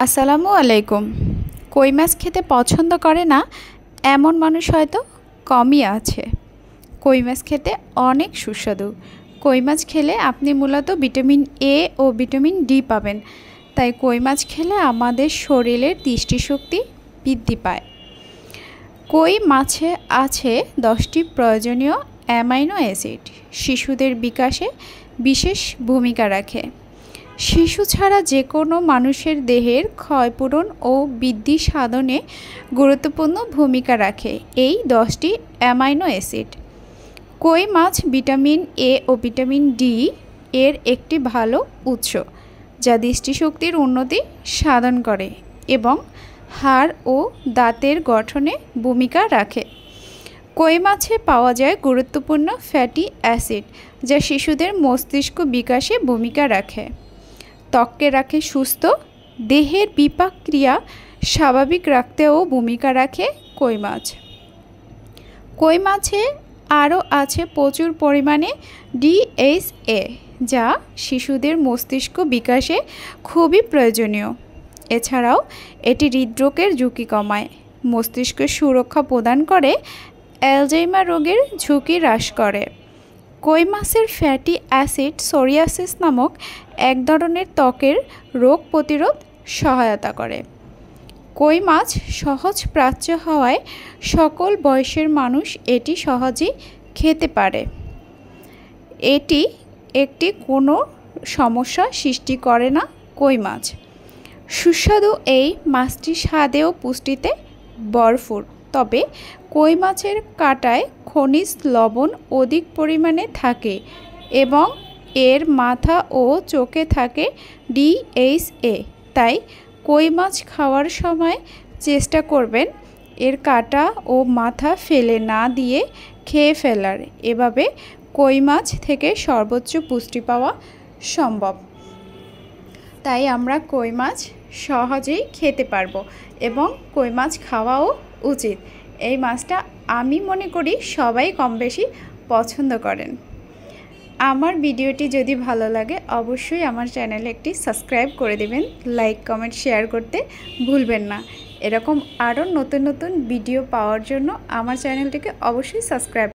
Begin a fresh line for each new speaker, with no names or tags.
আসসালামু আলাইকুম। কই মাছ খেতে পছন্দ করে না এমন মানুষ হয়তো কমই আছে। কই মাছ খেতে অনেক সুস্বাদু। কই মাছ খেলে আপনি মূলত ভিটামিন এ ও ভিটামিন ডি পাবেন। তাই কই মাছ খেলে আমাদের শরীরের দৃষ্টিশক্তি বৃদ্ধি পায়। কই মাছে আছে 10টি প্রয়োজনীয় অ্যামাইনো অ্যাসিড, শিশুদের বিকাশে বিশেষ ভূমিকা রাখে। শিশু ছাড়া যে কোনো মানুষের দেহের ক্ষয়পূরণ ও বৃদ্ধি সাধনে গুরুত্বপূর্ণ ভূমিকা রাখে এই 10টি অ্যামাইনো অ্যাসিড। কই মাছ ভিটামিন এ ও ভিটামিন ডি এর একটি ভালো উৎস, যা দৃষ্টিশক্তির উন্নতি সাধন করে এবং হাড় ও দাঁতের গঠনে ভূমিকা রাখে। কই মাছে পাওয়া যায় গুরুত্বপূর্ণ ফ্যাটি অ্যাসিড, যা শিশুদের মস্তিষ্ক বিকাশে ভূমিকা রাখে, ত্বককে রাখে সুস্থ, দেহের বিপাক ক্রিয়া স্বাভাবিক রাখতেও ভূমিকা রাখে কই মাছ। কই মাছে আরও আছে প্রচুর পরিমাণে DHA, যা শিশুদের মস্তিষ্ক বিকাশে খুবই প্রয়োজনীয়। এছাড়াও এটি হৃদরোগের ঝুঁকি কমায়, মস্তিষ্কের সুরক্ষা প্রদান করে, অ্যালজাইমার রোগের ঝুঁকি হ্রাস করে। কই মাছের ফ্যাটি অ্যাসিড সোরিয়াসিস নামক এক ধরনের ত্বকের রোগ প্রতিরোধ সহায়তা করে। কই মাছ সহজ প্রাচ্য হওয়ায় সকল বয়সের মানুষ এটি সহজেই খেতে পারে। এটি কোনো সমস্যা সৃষ্টি করে না। কই মাছ সুস্বাদু। এই মাছটি স্বাদে ও পুষ্টিতে ভরপুর, তবে কই মাছের কাঁটায় খনিজ লবণ অধিক পরিমাণে থাকে এবং এর মাথা ও চোখে থাকে DHA। তাই কই মাছ খাওয়ার সময় চেষ্টা করবেন এর কাঁটা ও মাথা ফেলে না দিয়ে খেয়ে ফেলার। এভাবে কই মাছ থেকে সর্বোচ্চ পুষ্টি পাওয়া সম্ভব। তাই আমরা কই মাছ সহজেই খেতে পারবো এবং কই মাছ খাওয়াও উচিত। এই মাছটা আমি মনে করি সবাই কম বেশি পছন্দ করেন। আমার ভিডিওটি যদি ভালো লাগে অবশ্যই আমার চ্যানেলে একটি সাবস্ক্রাইব করে দেবেন, লাইক কমেন্ট শেয়ার করতে ভুলবেন না। এরকম আরও নতুন নতুন ভিডিও পাওয়ার জন্য আমার চ্যানেলটিকে অবশ্যই সাবস্ক্রাইব